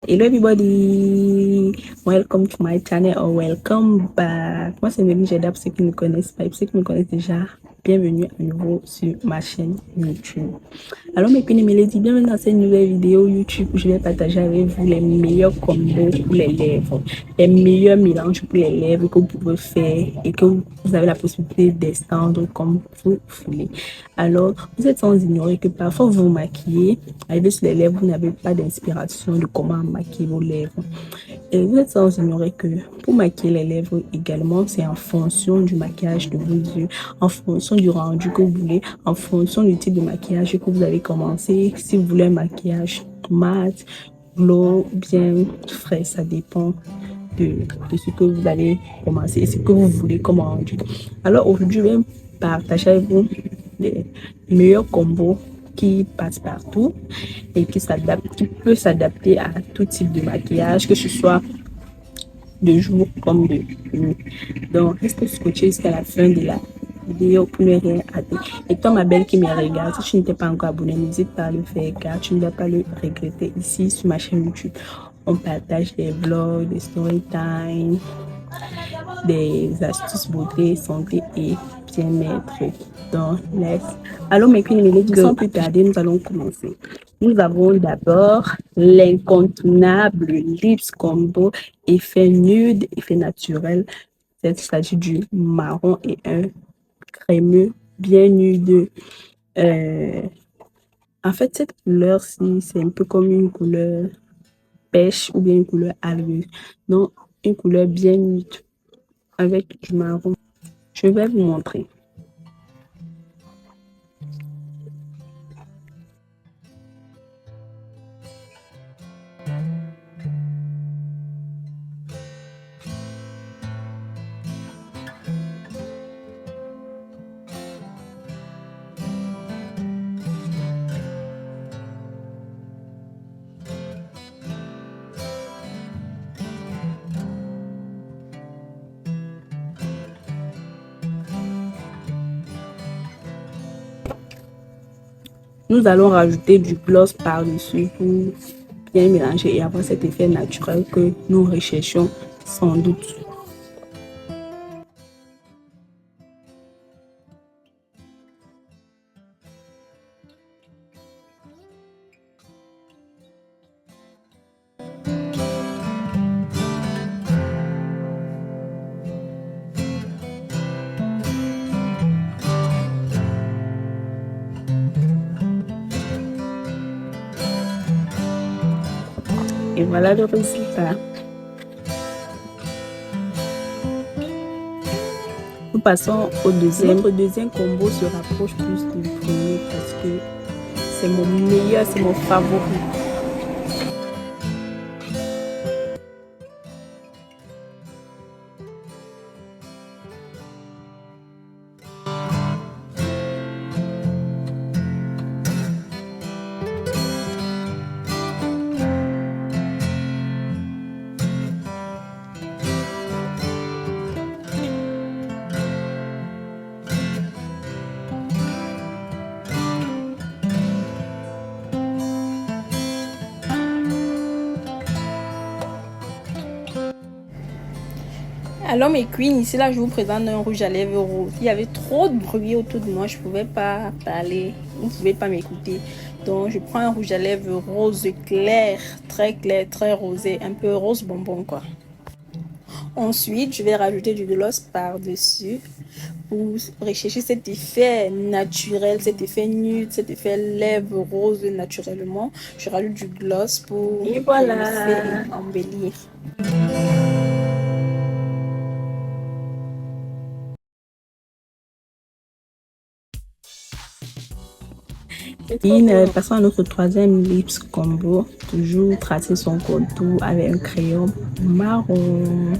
Hello everybody, welcome to my channel or welcome back. Moi c'est Mélie Jada pour ceux qui ne me connaissent pas et pour ceux qui me connaissent déjà, bienvenue à nouveau sur ma chaîne YouTube. Alors mes Queen et mes ladies, bienvenue dans cette nouvelle vidéo YouTube où je vais partager avec vous les meilleurs combos pour les lèvres, les meilleurs mélanges pour les lèvres que vous pouvez faire et que vous avez la possibilité d'extendre comme vous voulez. Alors vous êtes sans ignorer que parfois vous vous maquillez, arrivez sur les lèvres, vous n'avez pas d'inspiration de comment maquiller vos lèvres. Et vous êtes sans ignorer que pour maquiller les lèvres également, c'est en fonction du maquillage de vos yeux, en fonction du rendu que vous voulez, en fonction du type de maquillage que vous allez commencer. Si vous voulez un maquillage mat, glow, bien frais, ça dépend de ce que vous allez commencer et ce que vous voulez comme rendu. Alors aujourd'hui, je vais partager avec vous les meilleurs combos qui passe partout et qui peut s'adapter à tout type de maquillage, que ce soit de jour comme de nuit. Donc restez scotché jusqu'à la fin de la vidéo pour ne rien rater. Et toi ma belle qui me regarde, si tu n'étais pas encore abonné, n'hésite pas à le faire car tu ne dois pas le regretter. Ici sur ma chaîne YouTube, on partage des vlogs, des story time, des astuces beauté, santé et bien-être. Donc, alors mes queens, mes sans plus tarder, nous allons commencer. Nous avons d'abord l'incontournable Lips Combo effet nude, effet naturel. Il s'agit du marron et un crémeux bien nude. En fait, cette couleur-ci, c'est un peu comme une couleur pêche ou bien une couleur algue. Donc, une couleur bien nude avec du marron. Je vais vous montrer. Nous allons rajouter du gloss par-dessus pour bien mélanger et avoir cet effet naturel que nous recherchons sans doute. Et voilà le résultat. Nous passons au deuxième. Notre deuxième combo se rapproche plus du premier parce que c'est mon meilleur, c'est mon favori. Alors mes queens, ici là je vous présente un rouge à lèvres rose. Il y avait trop de bruit autour de moi, je pouvais pas parler, vous ne pouvez pas m'écouter. Donc je prends un rouge à lèvres rose clair, très rosé, un peu rose bonbon quoi. Ensuite je vais rajouter du gloss par dessus pour rechercher cet effet naturel, cet effet nude, cet effet lèvres rose naturellement. Je rajoute du gloss pour embellir. Et passons à notre troisième lips combo. Toujours tracer son contour avec un crayon marron.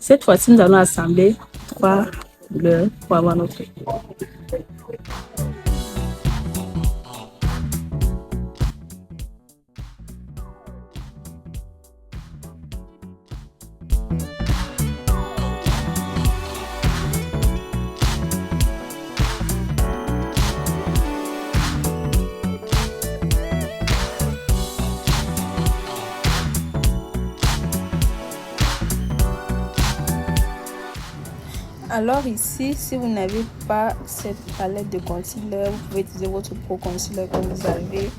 Cette fois-ci, nous allons assembler 3 couleurs pour avoir notre Alors ici, si vous n'avez pas cette palette de concealer, vous pouvez utiliser votre Pro Concealer que vous avez,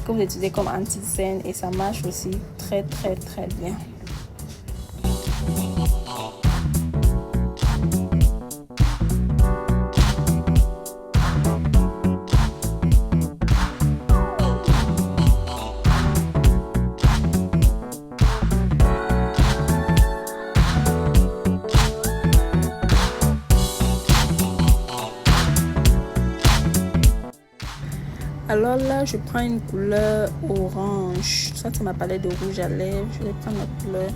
que vous utilisez comme anti-cerne, et ça marche aussi très bien. Alors là, je prends une couleur orange. Ça, c'est ma palette de rouge à lèvres. Je vais prendre la couleur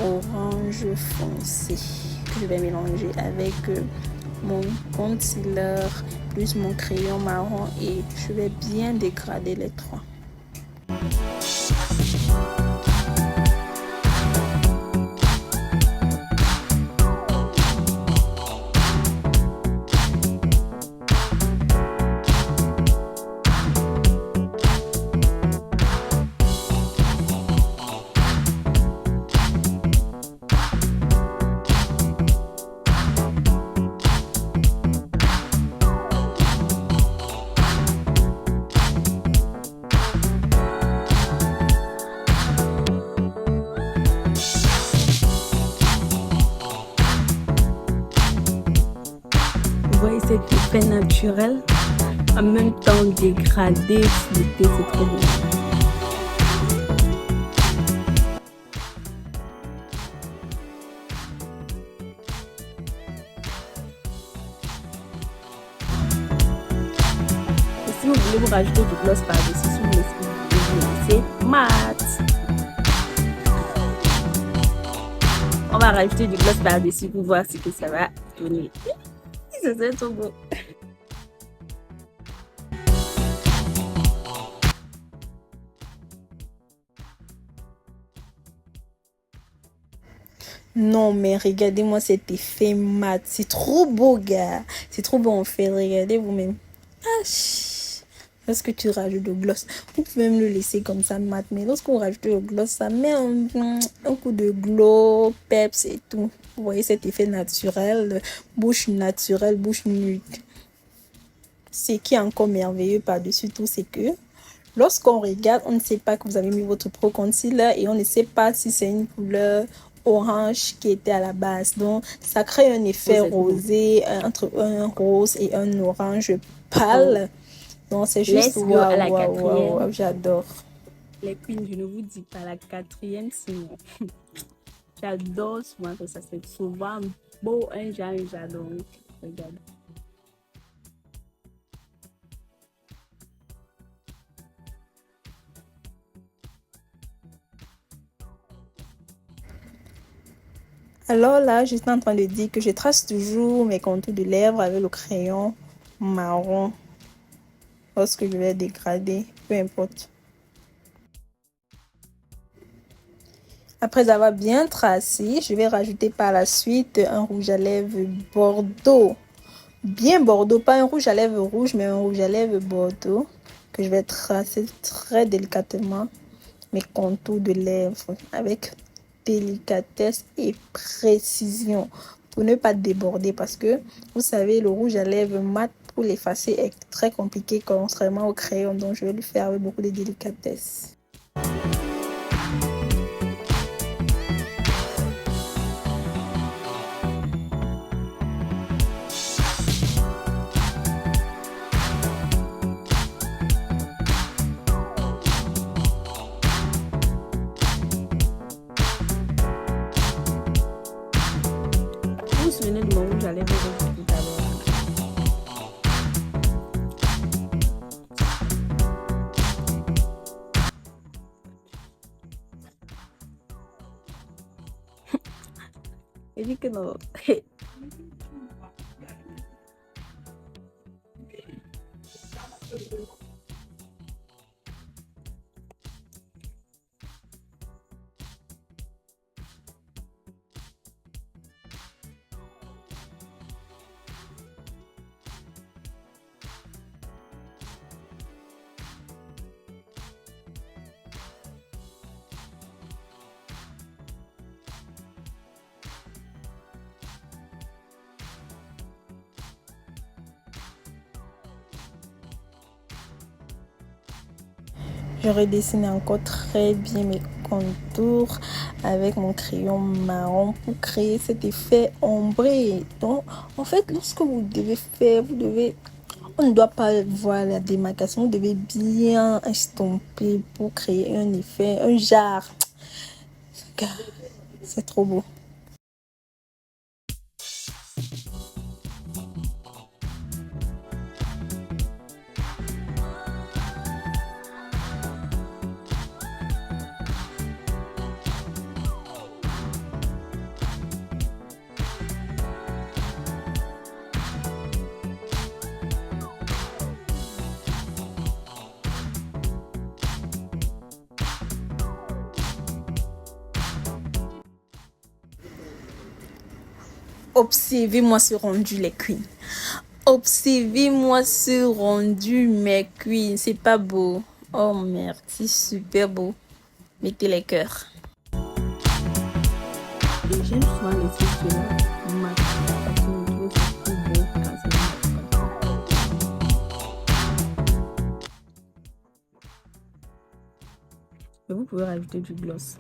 orange foncé que je vais mélanger avec mon concealer plus mon crayon marron, et je vais bien dégrader les trois. Vous voyez cet effet naturel, en même temps dégradé, flouté, c'est trop beau. Et si vous voulez vous rajouter du gloss par-dessus, si vous laissez mat. On va rajouter du gloss par-dessus pour voir ce que ça va donner. C'est trop beau. Non, mais regardez-moi cet effet mat. C'est trop beau, gars. C'est trop beau en fait. Regardez vous-même. Lorsque tu rajoutes le gloss, vous pouvez même le laisser comme ça mat. Mais lorsque vous rajoutez le gloss, ça met un coup de glow, peps et tout. Vous voyez cet effet naturel. Bouche naturelle, bouche nude. Ce qui est encore merveilleux par-dessus tout, c'est que lorsqu'on regarde, on ne sait pas que vous avez mis votre Pro Concealer et on ne sait pas si c'est une couleur orange qui était à la base. Donc, ça crée un effet rosé entre un rose et un orange pâle. Donc, c'est juste waouh, j'adore. Les queens, je ne vous dis pas la quatrième, sinon. J'adore souvent que ça, c'est souvent beau, un genre, j'adore. Regarde. Alors là, j'étais en train de dire que je trace toujours mes contours de lèvres avec le crayon marron lorsque je vais dégrader, peu importe. Après avoir bien tracé, je vais rajouter par la suite un rouge à lèvres bordeaux. Bien bordeaux, pas un rouge à lèvres rouge, mais un rouge à lèvres bordeaux que je vais tracer très délicatement mes contours de lèvres avec délicatesse et précision pour ne pas déborder, parce que vous savez, le rouge à lèvres mat pour l'effacer est très compliqué contrairement au crayon, donc je vais le faire avec beaucoup de délicatesse. Vous vous souvenez de mon rouge à lèvres tout à l'heure? J'ai dit que non. Je redessine encore très bien mes contours avec mon crayon marron pour créer cet effet ombré. Donc, en fait, lorsque vous devez faire, on ne doit pas voir la démarcation, vous devez bien estomper pour créer un effet, un genre. C'est trop beau. Observez-moi ce rendu, les queens. Observez-moi ce rendu, mes queens. C'est pas beau. Oh merde, c'est super beau. Mettez les cœurs. Et j'aime souvent laisser cela mat parce que je trouve ça plus beau quand c'est mat comme ça. Mais vous pouvez rajouter du gloss.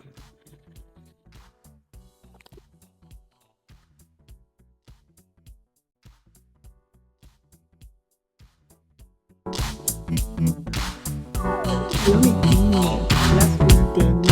Je vais mettre place au dernier.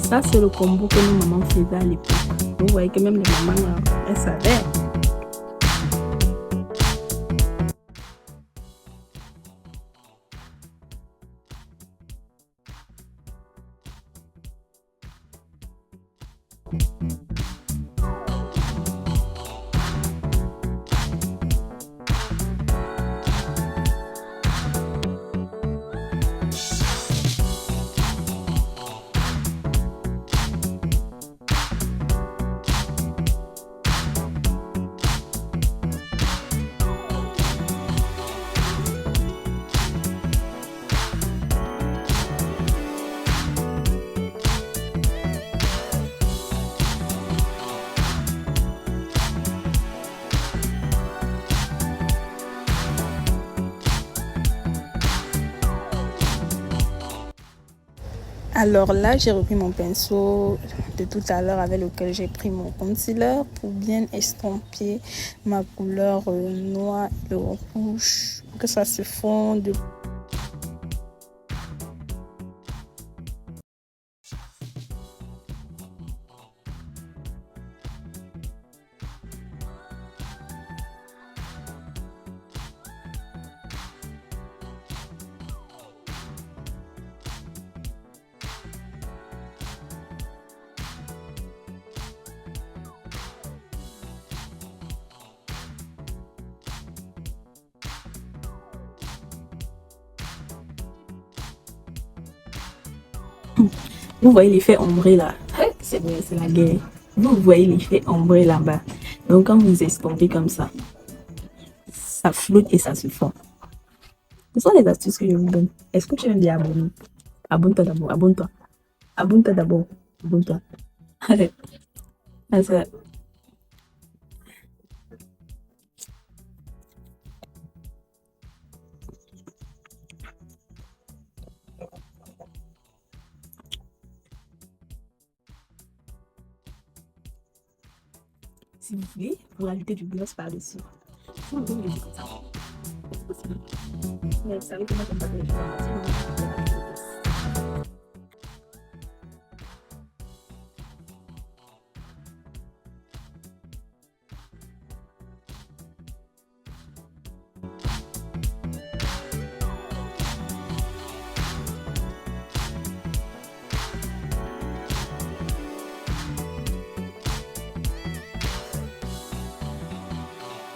Ça, c'est le combo que nos mamans faisaient à l'époque. Vous voyez que même les mamans, là, elles savaient. Alors là, j'ai repris mon pinceau de tout à l'heure avec lequel j'ai pris mon concealer pour bien estomper ma couleur noire et rouge, que ça se fonde. Vous voyez l'effet ombré là. C'est vrai, c'est la guerre. Vous voyez l'effet ombré là-bas. Donc quand vous estompez comme ça flotte et ça se fond. Ce sont les astuces que je vous donne. Est-ce que tu aimes bien abonner? Abonne-toi d'abord, abonne-toi. Abonne-toi d'abord, abonne-toi. Allez, ça. Si vous voulez, vous rajoutez du gloss par-dessus. Si vous voulez le laisser comme ça, c'est possible. Mais vous savez comment j'aime pas que les choses en matière, je vais rajouter du gloss.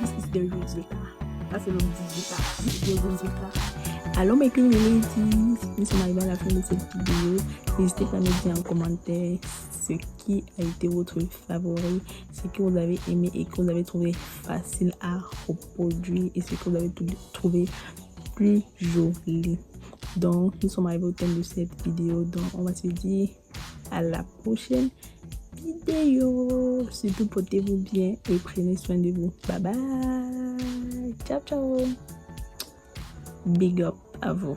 This is the résultat. Là, c'est le 18 là. Le 18 là. Alors, mes ladies, nous sommes arrivés à la fin de cette vidéo. N'hésitez pas à me dire en commentaire ce qui a été votre favori, ce que vous avez aimé et que vous avez trouvé facile à reproduire et ce que vous avez trouvé plus joli. Donc, nous sommes arrivés au terme de cette vidéo. Donc, on va se dire à la prochaine vidéo. Surtout, portez-vous bien et prenez soin de vous. Bye bye. Ciao, ciao. Big up à vous.